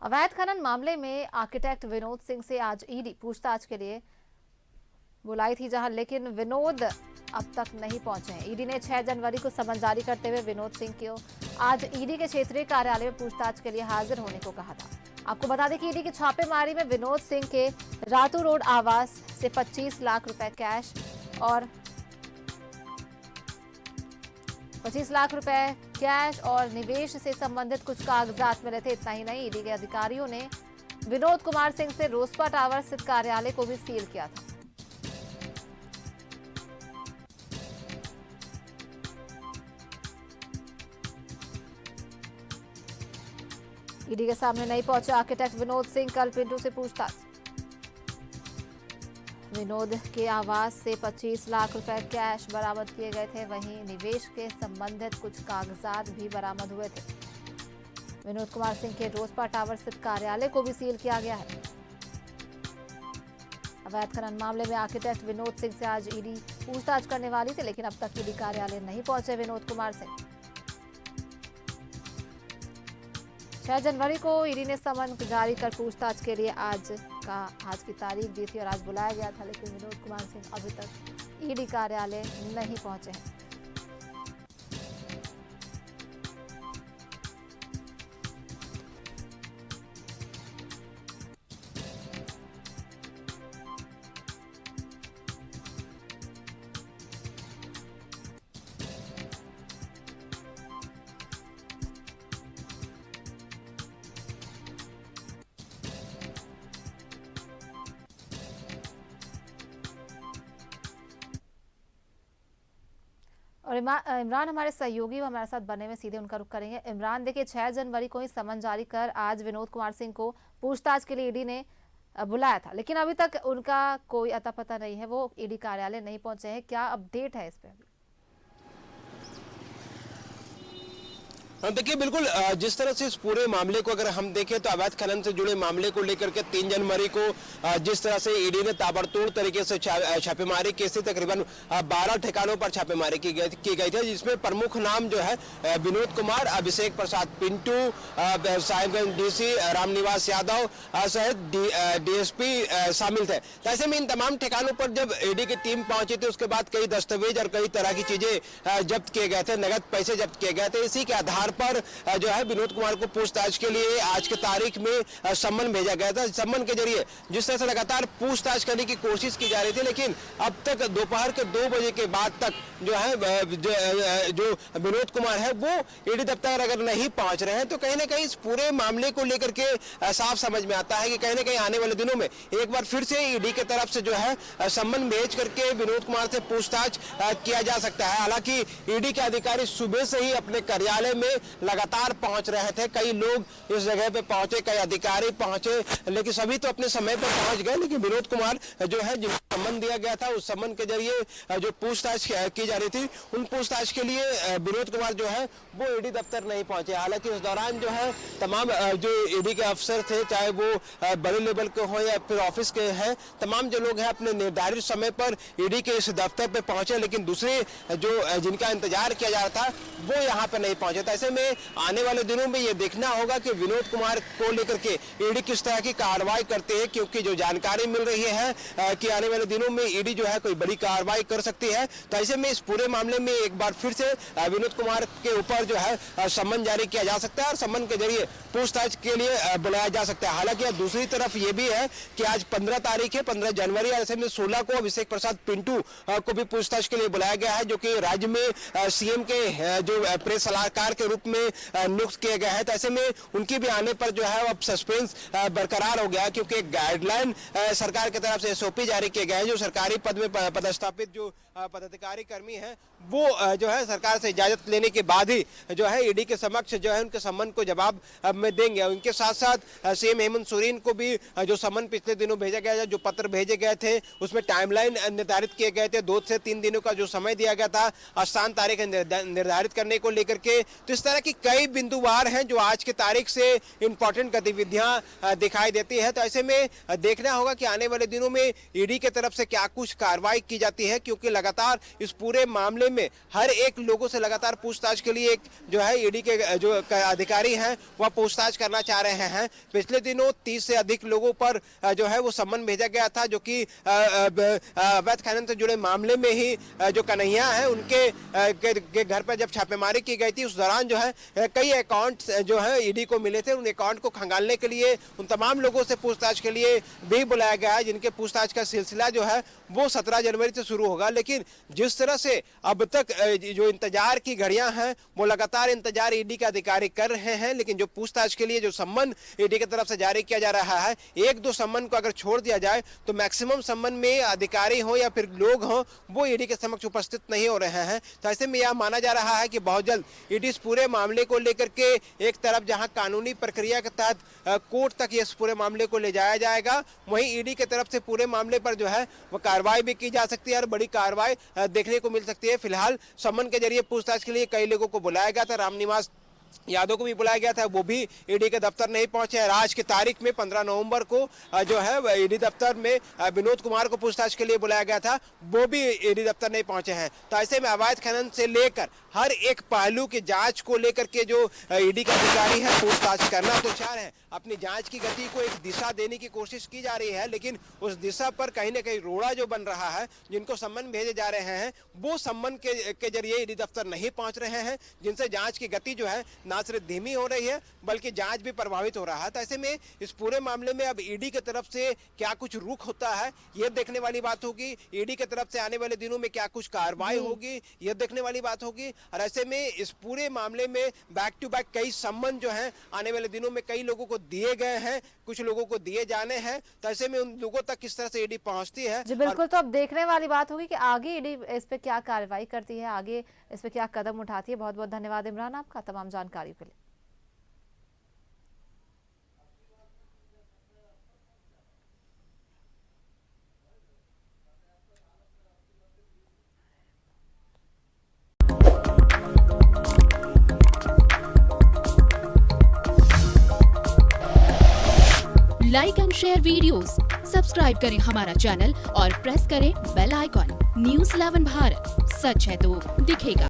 अवैध खनन मामले में आर्किटेक्ट विनोद सिंह से आज ईडी पूछताछ के लिए बुलाई थी, जहां लेकिन विनोद अब तक नहीं पहुंचे हैं। ईडी ने 6 जनवरी को समन जारी करते हुए विनोद सिंह को आज ईडी के क्षेत्रीय कार्यालय में पूछताछ के लिए हाजिर होने को कहा था। आपको बता दें कि ईडी की छापेमारी में विनोद सिंह के रातू रोड आवास से 25 लाख रुपए कैश और 25 लाख रुपए कैश और निवेश से संबंधित कुछ कागजात मिले थे। इतना ही नहीं, ईडी के अधिकारियों ने विनोद कुमार सिंह से रोसपा टावर स्थित कार्यालय को भी सील किया था। ईडी के सामने नहीं पहुंचे आर्किटेक्ट विनोद सिंह, कल पिंटू से पूछताछ। विनोद के आवास से 25 लाख रुपए कैश बरामद किए गए थे, वहीं निवेश के संबंधित कुछ कागजात भी बरामद हुए थे। विनोद कुमार सिंह के रोसपा टावर स्थित कार्यालय को भी सील किया गया है। अवैध खनन मामले में आर्किटेक्ट विनोद सिंह से आज ईडी पूछताछ करने वाली थी, लेकिन अब तक ईडी कार्यालय नहीं पहुंचे विनोद कुमार सिंह। 6 जनवरी को ईडी ने समन जारी कर पूछताछ के लिए आज की तारीख दी थी और आज बुलाया गया था, लेकिन विनोद कुमार सिंह अभी तक ईडी कार्यालय नहीं पहुंचे हैं। और इमरान हमारे सहयोगी हमारे साथ बने में सीधे उनका रुख करेंगे। इमरान, देखिए 6 जनवरी को ही समन जारी कर आज विनोद कुमार सिंह को पूछताछ के लिए ईडी ने बुलाया था, लेकिन अभी तक उनका कोई अता पता नहीं है, वो ईडी कार्यालय नहीं पहुंचे हैं। क्या अपडेट है इस पे? देखिए, बिल्कुल जिस तरह से इस पूरे मामले को अगर हम देखें तो अवैध खनन से जुड़े मामले को लेकर के 3 जनवरी को जिस तरह से ईडी ने ताबड़तोड़ तरीके से छापेमारी की थी, तकरीबन 12 ठिकानों पर छापेमारी की गई थी, जिसमें प्रमुख नाम जो है विनोद कुमार, अभिषेक प्रसाद पिंटू, साहिबगंज डीसी रामनिवास यादव सहित डीएसपी शामिल थे। तो ऐसे में इन तमाम ठिकानों पर जब ईडी की टीम पहुंची थी, उसके बाद कई दस्तावेज और कई तरह की चीजें जब्त किए गए थे, नगद पैसे जब्त किए गए थे। इसी के आधार पर जो है विनोद कुमार को पूछताछ के लिए आज की तारीख में सम्मन भेजा गया था। सम्मन के जरिए जिस तरह से लगातार पूछताछ करने की कोशिश की जा रही थी, लेकिन अब तक दोपहर के 2 बजे के बाद तक जो है जो विनोद कुमार है वो ईडी दफ्तर अगर नहीं पहुंच रहे हैं, तो कहीं ना कहीं इस पूरे मामले को लेकर के साफ समझ में आता है कि कहीं ना कहीं आने वाले दिनों में एक बार फिर से ईडी की तरफ से जो है सम्मन भेज करके विनोद कुमार से पूछताछ किया जा सकता है। हालांकि ईडी के अधिकारी सुबह से ही अपने कार्यालय में लगातार पहुंच रहे थे। कई लोग इस जगह पे पहुंचे, कई अधिकारी पहुंचे, लेकिन सभी तो अपने समय पर पहुंच गए, लेकिन विनोद कुमार जो है जिनको सम्मन दिया गया था, उस सम्मन के जरिए जो पूछताछ की जा रही थी, उन पूछताछ के लिए विनोद कुमार जो है वो ईडी दफ्तर नहीं पहुंचे। हालांकि उस दौरान जो है तमाम जो ईडी के अफसर थे, चाहे वो बड़े लेवल के हो या फिर ऑफिस के हैं, तमाम जो लोग हैं अपने निर्धारित समय पर ईडी के इस दफ्तर पे पहुंचे, लेकिन दूसरे जो जिनका इंतजार किया जा रहा था वो यहाँ पे नहीं पहुंचे। तो ऐसे में आने वाले दिनों में ये देखना होगा कि विनोद कुमार को लेकर के ईडी किस तरह की कार्रवाई करते हैं, क्योंकि जो जानकारी मिल रही है कि आने वाले दिनों में ईडी जो है कोई बड़ी कार्रवाई कर सकती है। तो ऐसे में इस पूरे मामले में एक बार फिर से विनोद कुमार के ऊपर जो है सम्मन जारी किया जा सकता है और सम्मन के जरिए पूछताछ के लिए बुलाया जा सकता है। हालांकि दूसरी तरफ ये भी है कि आज 15 तारीख है, 15 जनवरी, ऐसे में 16 को अभिषेक प्रसाद पिंटू को भी पूछताछ के लिए बुलाया गया है, जो कि राज्य में सीएम के जो प्रेस सलाहकार के रूप में नियुक्त किए गए हैं। तो ऐसे में उनके भी आने पर जो है अब सस्पेंस बरकरार हो गया, क्योंकि गाइडलाइन सरकार की तरफ से एसओपी जारी किए गए हैं। जो सरकारी पद में पदस्थापित जो पदाधिकारी कर्मी हैं, वो जो है सरकार से इजाजत लेने के बाद ही जो है ईडी के समक्ष जो है उनके सम्मन को जवाब में देंगे। उनके साथ साथ सीएम हेमंत सोरेन को भी जो सम्मन पिछले दिनों भेजा गया, जो पत्र भेजे गए थे, उसमें टाइमलाइन निर्धारित किए गए थे, 2 से 3 दिनों का जो समय दिया गया था स्थान तारीख निर्धारित करने को लेकर के। तो इस तरह की कई बिंदुवार हैं जो आज की तारीख से इंपॉर्टेंट गतिविधियां दिखाई देती है। तो ऐसे में देखना होगा कि आने वाले दिनों में ईडी की तरफ से क्या कुछ कार्रवाई की जाती है, क्योंकि लगातार इस पूरे मामले में हर एक लोगों से लगातार पूछताछ के लिए एक जो है ईडी के जो अधिकारी हैं वह पूछताछ करना चाह रहे हैं। पिछले दिनों 30 से अधिक लोगों पर जो है वो सम्मन भेजा गया था, जो कि अवैध खनन से जुड़े मामले में ही जो कन्हैया है उनके घर पर जब छापेमारी की गई थी, उस दौरान जो है कई अकाउंट जो है ईडी को मिले थे। उन अकाउंट को खंगालने के लिए उन तमाम लोगों से पूछताछ के लिए भी बुलाया गया है, जिनके पूछताछ का सिलसिला जो है वो 17 जनवरी से शुरू होगा। लेकिन जिस तरह से अब तक जो इंतजार की घड़ियां हैं वो लगातार इंतजार ईडी के अधिकारी कर रहे हैं, लेकिन जो पूछताछ के लिए जो सम्मन ईडी की तरफ से जारी किया जा रहा है, एक दो सम्मन को अगर छोड़ दिया जाए तो मैक्सिमम सम्मन में अधिकारी हो या फिर लोग हो वो ईडी के समक्ष उपस्थित नहीं हो रहे हैं। तो ऐसे में यह माना जा रहा है कि बहुत जल्द ईडी इस पूरे मामले को लेकर के एक तरफ जहां कानूनी प्रक्रिया के तहत कोर्ट तक इस पूरे मामले को ले जाया जाएगा, वहीं ईडी की तरफ से पूरे मामले पर जो है वो कार्रवाई भी की जा सकती है और बड़ी कार्रवाई देखने को मिल सकती है। फिलहाल सम्मन के जरिए पूछताछ के लिए कई लोगों को बुलाया गया था, रामनिवास यादव को भी बुलाया गया था, वो भी ईडी के दफ्तर नहीं पहुंचे हैं। आज की तारीख में 15 नवंबर को जो है ईडी दफ्तर में विनोद कुमार को पूछताछ के लिए बुलाया गया था, वो भी ईडी दफ्तर नहीं पहुंचे हैं। तो ऐसे में अवैध खनन से लेकर हर एक पहलू की जांच को लेकर के जो ईडी के अधिकारी हैं पूछताछ करना तो चाह रहे हैं, अपनी जांच की गति को एक दिशा देने की कोशिश की जा रही है, लेकिन उस दिशा पर कहीं ना कहीं रोड़ा जो बन रहा है, जिनको सम्मन भेजे जा रहे हैं वो सम्मन के जरिए ईडी दफ्तर नहीं पहुंच रहे हैं, जिनसे जांच की गति जो है ना सिर्फ धीमी हो रही है बल्कि जांच भी प्रभावित हो रहा है। तो ऐसे में इस पूरे मामले में अब ईडी की तरफ से क्या कुछ रुख होता है यह देखने वाली बात होगी। ईडी की तरफ से आने वाले दिनों में क्या कुछ कार्रवाई होगी यह देखने वाली बात होगी। और ऐसे में इस पूरे मामले में बैक टू बैक कई सम्मन जो है आने वाले दिनों में कई लोगों को दिए गए हैं, कुछ लोगों को दिए जाने हैं। तो ऐसे में उन लोगों तक किस तरह से ईडी पहुंचती है जी बिल्कुल। तो अब देखने वाली बात होगी कि आगे ईडी इस पे क्या कार्रवाई करती है, आगे इस पे क्या कदम उठाती है। बहुत बहुत धन्यवाद इमरान आपका तमाम जानकारी के लिए। Like and share videos, subscribe करें हमारा चैनल और प्रेस करें बेल आइकॉन। न्यूज़ 11 भारत, सच है तो दिखेगा।